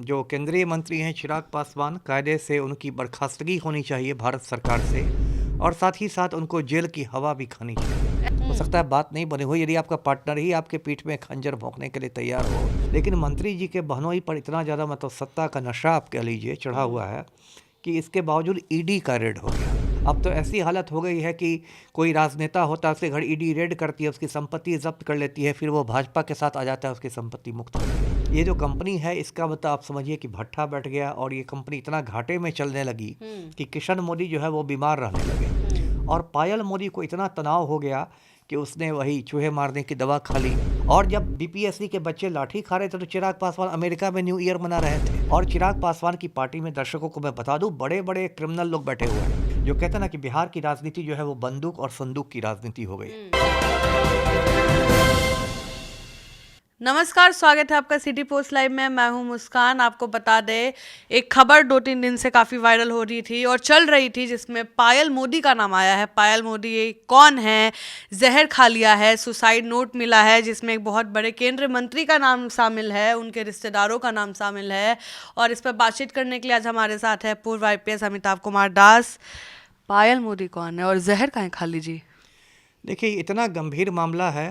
जो केंद्रीय मंत्री हैं चिराग पासवान, कायदे से उनकी बर्खास्तगी होनी चाहिए भारत सरकार से, और साथ ही साथ उनको जेल की हवा भी खानी चाहिए। हो सकता है बात नहीं बनी हो, यदि आपका पार्टनर ही आपके पीठ में खंजर भोंकने के लिए तैयार हो, लेकिन मंत्री जी के बहनोई पर इतना ज़्यादा मतलब सत्ता का नशा आप कह लीजिए चढ़ा हुआ है कि इसके बावजूद ईडी का रेड हो गया। अब तो ऐसी हालत हो गई है कि कोई राजनेता होता है, उसके घर ईडी रेड करती है, उसकी संपत्ति जब्त कर लेती है, फिर वो भाजपा के साथ आ जाता है, उसकी संपत्ति मुक्त करती है। ये जो कंपनी है इसका मतलब आप समझिए कि भट्ठा बैठ गया, और ये कंपनी इतना घाटे में चलने लगी कि किशन मोदी जो है वो बीमार रहने लगे, और पायल मोदी को इतना तनाव हो गया कि उसने वही चूहे मारने की दवा खा ली। और जब बीपीएससी के बच्चे लाठी खा रहे थे तो चिराग पासवान अमेरिका में न्यू ईयर मना रहे थे, और चिराग पासवान की पार्टी में दर्शकों को मैं बता दूं बड़े बड़े क्रिमिनल लोग बैठे हुए हैं, जो कहते हैं ना कि बिहार की राजनीति जो है वो बंदूक और संदूक की राजनीति हो गई। नमस्कार, स्वागत है आपका सिटी पोस्ट लाइव में। मैं हूं मुस्कान। आपको बता दें, एक खबर 2-3 दिन से काफ़ी वायरल हो रही थी और चल रही थी, जिसमें पायल मोदी का नाम आया है। पायल मोदी ये कौन है? जहर खा लिया है, सुसाइड नोट मिला है जिसमें एक बहुत बड़े केंद्रीय मंत्री का नाम शामिल है, उनके रिश्तेदारों का नाम शामिल है। और इस पर बातचीत करने के लिए आज हमारे साथ है पूर्व IPS अमिताभ कुमार दास। पायल मोदी कौन है और जहर काहे खा लीजिए? देखिए, इतना गंभीर मामला है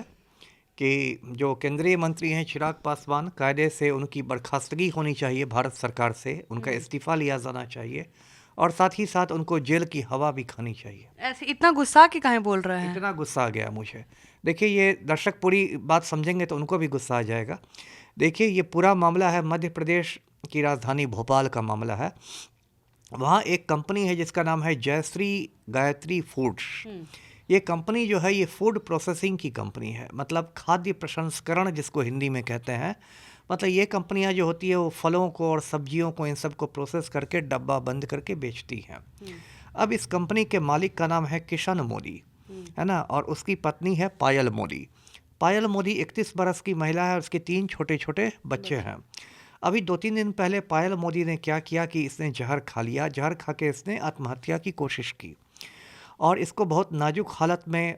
कि जो केंद्रीय मंत्री हैं चिराग पासवान, कायदे से उनकी बर्खास्तगी होनी चाहिए भारत सरकार से, उनका इस्तीफा लिया जाना चाहिए, और साथ ही साथ उनको जेल की हवा भी खानी चाहिए। ऐसे इतना गुस्सा कि काहे बोल रहे हैं? इतना गुस्सा आ गया मुझे। देखिए, ये दर्शक पूरी बात समझेंगे तो उनको भी गुस्सा आ जाएगा। देखिए, ये पूरा मामला है मध्य प्रदेश की राजधानी भोपाल का मामला है। वहाँ एक कंपनी है जिसका नाम है जयश्री गायत्री फूड्स। ये कंपनी जो है ये फूड प्रोसेसिंग की कंपनी है, मतलब खाद्य प्रसंस्करण जिसको हिंदी में कहते हैं। मतलब ये कंपनियां जो होती है वो फलों को और सब्जियों को, इन सब को प्रोसेस करके डब्बा बंद करके बेचती हैं। अब इस कंपनी के मालिक का नाम है किशन मोदी, है ना, और उसकी पत्नी है पायल मोदी। पायल मोदी 31 बरस की महिला है, उसके 3 छोटे छोटे बच्चे हैं। अभी 2-3 दिन पहले पायल मोदी ने क्या किया कि इसने जहर खा लिया। जहर खा के इसने आत्महत्या की कोशिश की, और इसको बहुत नाजुक हालत में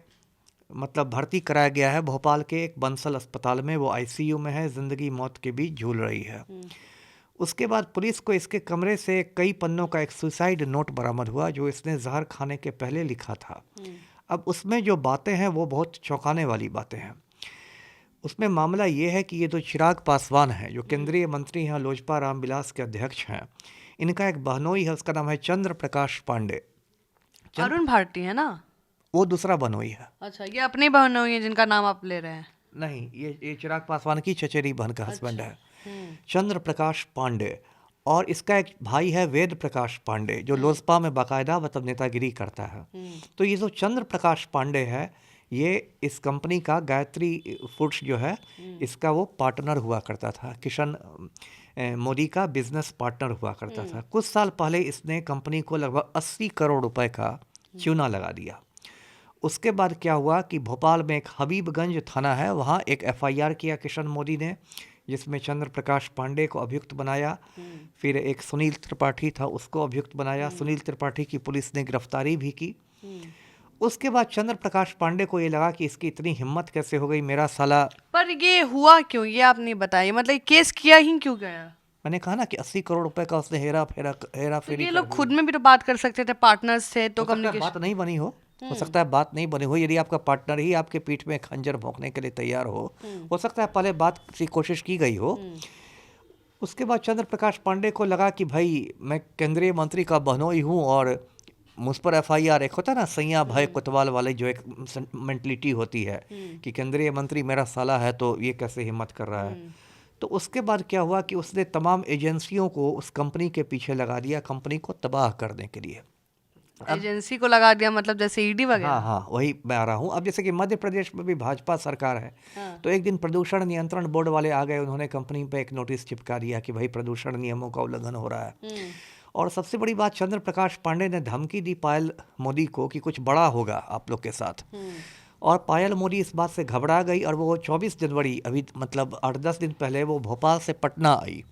मतलब भर्ती कराया गया है भोपाल के एक बंसल अस्पताल में। वो ICU में है, ज़िंदगी मौत के बीच झूल रही है। उसके बाद पुलिस को इसके कमरे से कई पन्नों का एक सुसाइड नोट बरामद हुआ जो इसने जहर खाने के पहले लिखा था। अब उसमें जो बातें हैं वो बहुत चौंकाने वाली बातें हैं। उसमें मामला ये है कि ये तो चिराग पासवान है जो केंद्रीय मंत्री हैं, लोजपा रामविलास के अध्यक्ष हैं। इनका एक बहनोई है, उसका नाम है चंद्र प्रकाश पांडे। अरुण भारती है ना? वो दूसरा बहनोई है। अच्छा, ये अपनी बहन हुई है जिनका नाम आप ले रहे हैं? नहीं, ये चिराग पासवान की चचेरी बहन का हस्बैंड है, चंद्र प्रकाश पांडे। और इसका एक भाई है वेद प्रकाश पांडे, जो लोजपा में बाकायदा मतलब नेतागिरी करता है। तो ये जो चंद्र प्रकाश पांडे है, ये इस कंपनी का गायत्री फूड्स जो है इसका वो पार्टनर हुआ करता था, किशन मोदी का बिजनेस पार्टनर हुआ करता था। कुछ साल पहले इसने कंपनी को लगभग 80 करोड़ रुपए का चूना लगा दिया। उसके बाद क्या हुआ कि भोपाल में एक हबीबगंज थाना है, वहाँ एक FIR किया किशन मोदी ने, जिसमें चंद्र प्रकाश पांडे को अभियुक्त बनाया। फिर एक सुनील त्रिपाठी था, उसको अभियुक्त बनाया। सुनील त्रिपाठी की पुलिस ने गिरफ्तारी भी की। उसके बाद चंद्र प्रकाश पांडे को ये लगा कि इसकी इतनी हिम्मत कैसे हो गई, मेरा साला। पर ये हुआ क्यों, ये आप नहीं बताइए, मतलब केस किया ही क्यों गया? मैंने कहा ना कि 80 करोड़ रुपए का उसने हेरा फेरी। ये लोग खुद में भी तो बात कर सकते थे, पार्टनर्स थे तो कम्युनिकेशन। बात नहीं बनी हो सकता है बात नहीं बनी हो, यदि आपका पार्टनर ही आपके पीठ में खंजर भोंकने के लिए तैयार हो सकता है पहले बात की कोशिश की गई हो। उसके बाद चंद्र प्रकाश पांडे को लगा कि भाई मैं केंद्रीय मंत्री का बहनोई हूँ, और मुझ पर FIR, एक होता है ना सैया भय कोतवाल वाले जो एक मेंटलिटी होती है कि केंद्रीय मंत्री मेरा साला है तो ये कैसे हिम्मत कर रहा है। तो उसके बाद क्या हुआ कि उसने तमाम एजेंसियों को उस कंपनी के पीछे लगा दिया, कंपनी को तबाह करने के लिए। एजेंसी को लगा दिया, मतलब जैसे ED वगैरह? हाँ, वही मैं आ रहा हूँ। अब जैसे कि मध्य प्रदेश में भी भाजपा सरकार है, तो एक दिन प्रदूषण नियंत्रण बोर्ड वाले आ गए, उन्होंने कंपनी पे एक नोटिस चिपका दिया कि भाई प्रदूषण नियमों का उल्लंघन हो रहा है। और सबसे बड़ी बात, चंद्र प्रकाश पांडे ने धमकी दी पायल मोदी को कि कुछ बड़ा होगा आप लोग के साथ। और पायल मोदी इस बात से घबरा गई, और वो 24 जनवरी, अभी मतलब 8-10 दिन पहले वो भोपाल से पटना आई।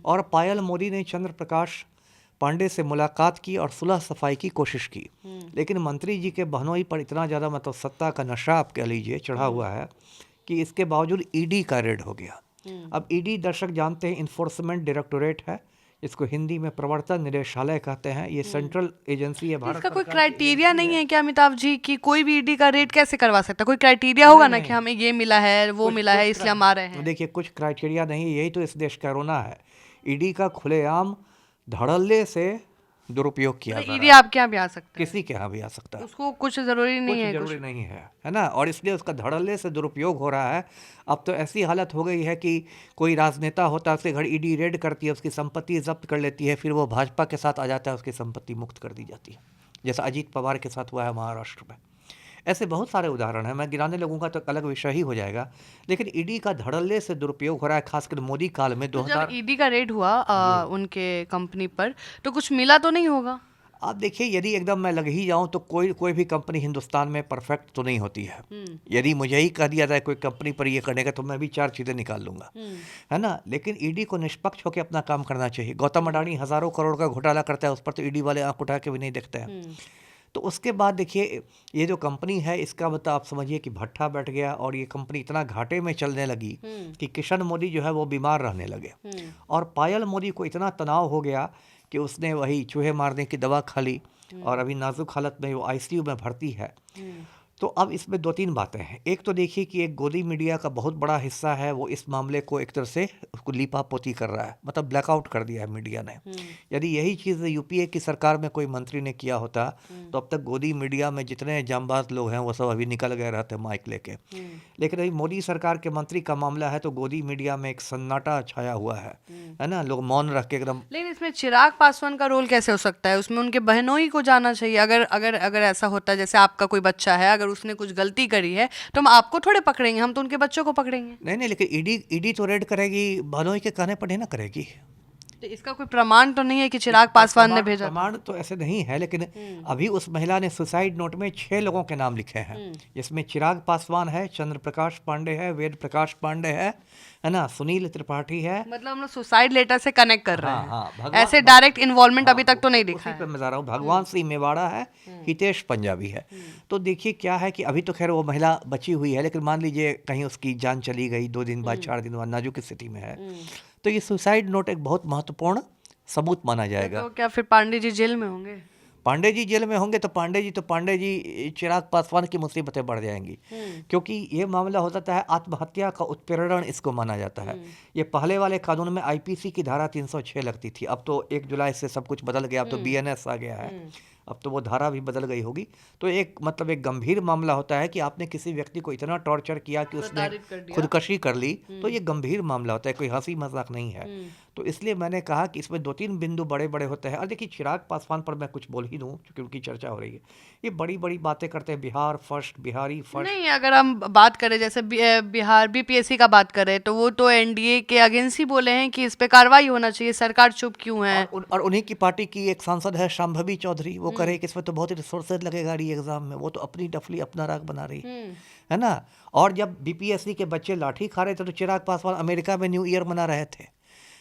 और पायल मोदी ने चंद्र प्रकाश पांडे से मुलाकात की और सुलह सफाई की कोशिश की। लेकिन मंत्री जी के बहनोई पर इतना ज़्यादा मतलब सत्ता का नशा आप कह लीजिए चढ़ा हुआ है कि इसके बावजूद ईडी का रेड हो गया। अब ईडी दर्शक जानते हैं इन्फोर्समेंट डायरेक्टोरेट है, इसको हिंदी में प्रवर्तन निदेशालय कहते हैं। ये सेंट्रल एजेंसी है भारत इसका कोई सरकार की क्राइटेरिया एजेंसी नहीं है। है क्या अमिताभ जी कि कोई भी ईडी का रेट कैसे करवा सकता है? कोई क्राइटेरिया होगा ना कि हमें ये मिला है, वो मिला है, इसलिए हम आ रहे हैं। देखिए कुछ क्राइटेरिया नहीं, यही तो इस देश का रोना है। ईडी का खुलेआम धड़ल्ले से दुरुपयोग किया जा ईडी रहा है। आपके यहाँ भी आ सकता है, किसी के यहाँ भी आ सकता है, उसको कुछ जरूरी नहीं कुछ है जरूरी नहीं है ना। और इसलिए उसका धड़ल्ले से दुरुपयोग हो रहा है। अब तो ऐसी हालत हो गई है कि कोई राजनेता होता है, उसके घर ईडी रेड करती है, उसकी संपत्ति जब्त कर लेती है, फिर वो भाजपा के साथ आ जाता है, उसकी संपत्ति मुक्त कर दी जाती है, जैसा अजीत पवार के साथ हुआ है महाराष्ट्र में। ऐसे बहुत सारे उदाहरण हैं, मैं गिनाने लगूंगा तो अलग विषय ही हो जाएगा। लेकिन ईडी का धड़ल्ले से दुरुपयोग हो रहा है, खासकर मोदी काल में तो 2000। जब ईडी का रेड हुआ उनके कंपनी पर, तो कुछ मिला तो नहीं होगा? आप देखिए, यदि एकदम मैं लग ही जाऊं तो कोई भी कंपनी हिंदुस्तान में परफेक्ट तो नहीं होती है। यदि मुझे ही कह दिया जाए कोई कंपनी पर ये करने का, तो मैं भी 4 चीज़ें निकाल लूंगा, है ना। लेकिन ईडी को निष्पक्ष होकर अपना काम करना चाहिए। गौतम अडानी हज़ारों करोड़ का घोटाला करता है, उस पर तो ईडी वाले आंख उठा के भी नहीं देखते हैं। तो उसके बाद देखिए, ये जो कंपनी है, इसका मतलब आप समझिए कि भट्ठा बैठ गया, और ये कंपनी इतना घाटे में चलने लगी कि किशन मोदी जो है वो बीमार रहने लगे, और पायल मोदी को इतना तनाव हो गया कि उसने वही चूहे मारने की दवा खा ली, और अभी नाजुक हालत में वो आईसीयू में भर्ती है। तो अब इसमें 2-3 बातें हैं। एक तो देखिए कि एक गोदी मीडिया का बहुत बड़ा हिस्सा है, वो इस मामले को एक तरह से उसको लीपापोती कर रहा है, मतलब ब्लैकआउट कर दिया है मीडिया ने। यदि यही चीज़ यूपीए की सरकार में कोई मंत्री ने किया होता तो अब तक गोदी मीडिया में जितने जांबाज लोग हैं वो सब अभी निकल गए रहते माइक लेके। लेकिन अभी मोदी सरकार के मंत्री का मामला है तो गोदी मीडिया में एक सन्नाटा छाया हुआ है ना, लोग मौन रख के एकदम। लेकिन इसमें चिराग पासवान का रोल कैसे हो सकता है? उसमें उनके बहनों ही को जाना चाहिए। अगर अगर अगर ऐसा होता है, जैसे आपका कोई बच्चा है, अगर उसने कुछ गलती करी है तो हम आपको थोड़े पकड़ेंगे, हम तो उनके बच्चों को पकड़ेंगे। नहीं, लेकिन ईडी तो रेड करेगी, भनोई के कहने पर नहीं ना करेगी। तो इसका कोई प्रमाण तो नहीं है कि चिराग पासवान ने भेजा? प्रमाण तो ऐसे नहीं है, लेकिन अभी उस महिला ने सुसाइड नोट में 6 लोगों के नाम लिखे हैं, जिसमें चिराग पासवान है, चंद्र प्रकाश पांडे है, वेद प्रकाश पांडे है ना, सुनील त्रिपाठी है। मतलब हम लोग सुसाइड लेटर से कनेक्ट कर रहे हैं। हाँ, ऐसे डायरेक्ट इन्वॉल्वमेंट अभी तक तो नहीं दिखा उसी है। पे मैं जा रहा हूँ। भगवान सिंह मेवाड़ा है, हितेश पंजाबी है। तो देखिए क्या है कि अभी तो खैर वो महिला बची हुई है, लेकिन मान लीजिए कहीं उसकी जान चली गई, 2 दिन बाद 4 दिन बाद नाजुक स्थिति में है, तो ये सुसाइड नोट एक बहुत महत्वपूर्ण सबूत माना जाएगा। तो क्या फिर पांडे जी जेल में होंगे? पांडे जी जेल में होंगे तो पांडे जी चिराग पासवान की मुसीबतें बढ़ जाएंगी, क्योंकि ये मामला हो जाता है आत्महत्या का उत्प्रेरण, इसको माना जाता है। ये पहले वाले कानून में आईपीसी की धारा 306 लगती थी, अब तो 1 जुलाई से सब कुछ बदल गया, अब तो बीएनएस आ गया है, अब तो वो धारा भी बदल गई होगी। तो एक मतलब एक गंभीर मामला होता है कि आपने किसी व्यक्ति को इतना टॉर्चर किया कि उसने खुदकशी कर ली, तो ये गंभीर मामला होता है, कोई हंसी मजाक नहीं है। तो इसलिए मैंने कहा कि इसमें 2-3 बिंदु बड़े बड़े होते हैं। और देखिए, चिराग पासवान पर मैं कुछ बोल ही दूं क्योंकि उनकी चर्चा हो रही है। ये बड़ी बड़ी बातें करते हैं, बिहार फर्स्ट, बिहारी फर्स्ट। नहीं, अगर हम बात करें जैसे बिहार बीपीएससी का बात करें, तो वो तो एनडीए के अगेंस्ट ही बोले हैं कि इस पे कार्रवाई होना चाहिए, सरकार चुप क्यों है? और उन्हीं की पार्टी की एक सांसद है शांभवी चौधरी, वो करे कि इसमें तो बहुत रिसोर्सेज लगेगा री एग्जाम में, वो तो अपनी डफली अपना राग बना रही है ना। और जब बीपीएससी के बच्चे लाठी खा रहे थे तो चिराग पासवान अमेरिका में न्यू ईयर मना रहे थे,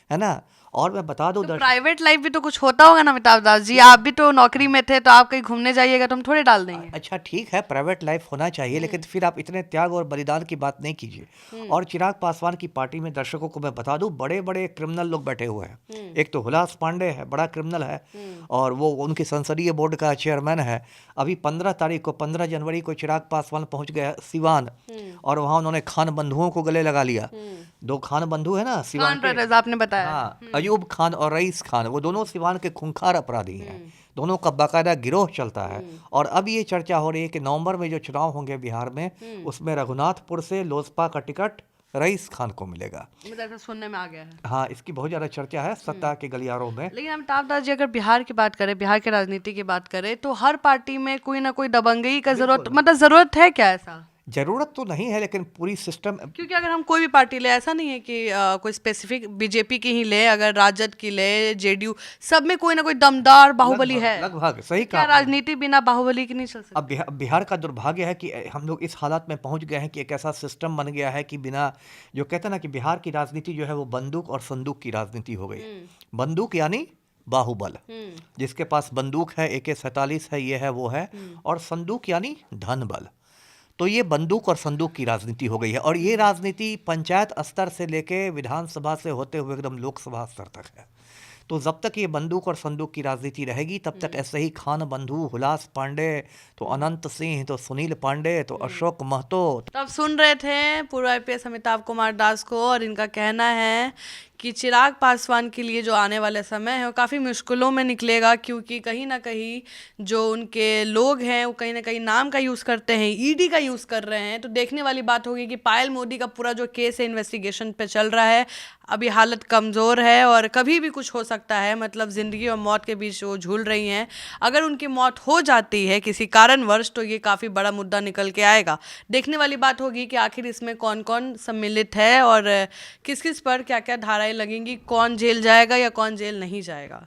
है ना। और मैं बता दूं, तो प्राइवेट लाइफ भी तो कुछ होता होगा ना अमिताभ दास जी, आप भी तो नौकरी में थे, तो आप कहीं घूमने जाइएगा तो हम थोड़े डाल देंगे। अच्छा ठीक है, प्राइवेट लाइफ होना चाहिए, लेकिन फिर आप इतने त्याग और बलिदान की बात नहीं कीजिए। और चिराग पासवान की पार्टी में दर्शकों को मैं बता दूं, बड़े बड़े क्रिमिनल लोग बैठे हुए हैं। एक तो हुलास पांडे है, बड़ा क्रिमिनल है, और वो उनके संसदीय बोर्ड का चेयरमैन है। अभी 15 जनवरी को चिराग पासवान पहुंच गए सिवान, और वहां उन्होंने खान बंधुओं को गले लगा लिया। 2 खान बंधु है ना सिवान के, आपने बताया। हाँ, अयूब खान और रईस खान, वो दोनों सिवान के खूंखार अपराधी हैं। दोनों का बाकायदा गिरोह चलता है। और अब ये चर्चा हो रही है कि नवंबर में जो चुनाव होंगे बिहार में, उसमें रघुनाथपुर से लोजपा का टिकट रईस खान को मिलेगा। मतलब ऐसा सुनने में आ गया है। हाँ, इसकी बहुत ज्यादा चर्चा है सत्ता के गलियारों में। लेकिन अमिताभ दास जी, अगर बिहार की बात करें, बिहार की राजनीति की बात करें, तो हर पार्टी में कोई ना कोई दबंगई का जरूरत है क्या? ऐसा जरूरत तो नहीं है, लेकिन पूरी सिस्टम, क्योंकि अगर हम कोई भी पार्टी ले, ऐसा नहीं है कि कोई स्पेसिफिक बीजेपी की ही ले, अगर राजद की ले, जेडीयू, सब में कोई ना कोई दमदार बाहुबली है। लगभग सही क्या कहा। राजनीति बिना बाहुबली की नहीं चल सकती? अब बिहार का दुर्भाग्य है कि हम लोग इस हालत में पहुंच गए हैं कि एक ऐसा सिस्टम बन गया है कि बिना, जो कहते हैं ना कि बिहार की राजनीति जो है वो बंदूक और संदूक की राजनीति हो गई। बंदूक यानी बाहुबल, जिसके पास बंदूक है, AK-47 है, ये है वो है, और संदूक यानी धन बल। तो ये बंदूक और संदूक की राजनीति हो गई है, और ये राजनीति पंचायत स्तर से लेके विधानसभा से होते हुए एकदम लोकसभा स्तर तक है। तो जब तक ये बंदूक और संदूक की राजनीति रहेगी तब तक ऐसे ही खान बंधु, हुलास पांडे, तो अनंत सिंह, तो सुनील पांडे, तो अशोक महतो। तो आप सुन रहे थे पूर्व आईपीएस अमिताभ कुमार दास को, और इनका कहना है कि चिराग पासवान के लिए जो आने वाले समय है वो काफ़ी मुश्किलों में निकलेगा, क्योंकि कहीं ना कहीं जो उनके लोग हैं वो कहीं ना कहीं नाम का यूज़ करते हैं, ईडी का यूज़ कर रहे हैं। तो देखने वाली बात होगी कि पायल मोदी का पूरा जो केस है इन्वेस्टिगेशन पे चल रहा है, अभी हालत कमज़ोर है और कभी भी कुछ हो सकता है। मतलब ज़िंदगी और मौत के बीच वो झूल रही हैं। अगर उनकी मौत हो जाती है किसी कारणवश तो ये काफ़ी बड़ा मुद्दा निकल के आएगा। देखने वाली बात होगी कि आखिर इसमें कौन कौन सम्मिलित है और किस किस पर क्या क्या धाराएं लगेंगी, कौन जेल जाएगा या कौन जेल नहीं जाएगा।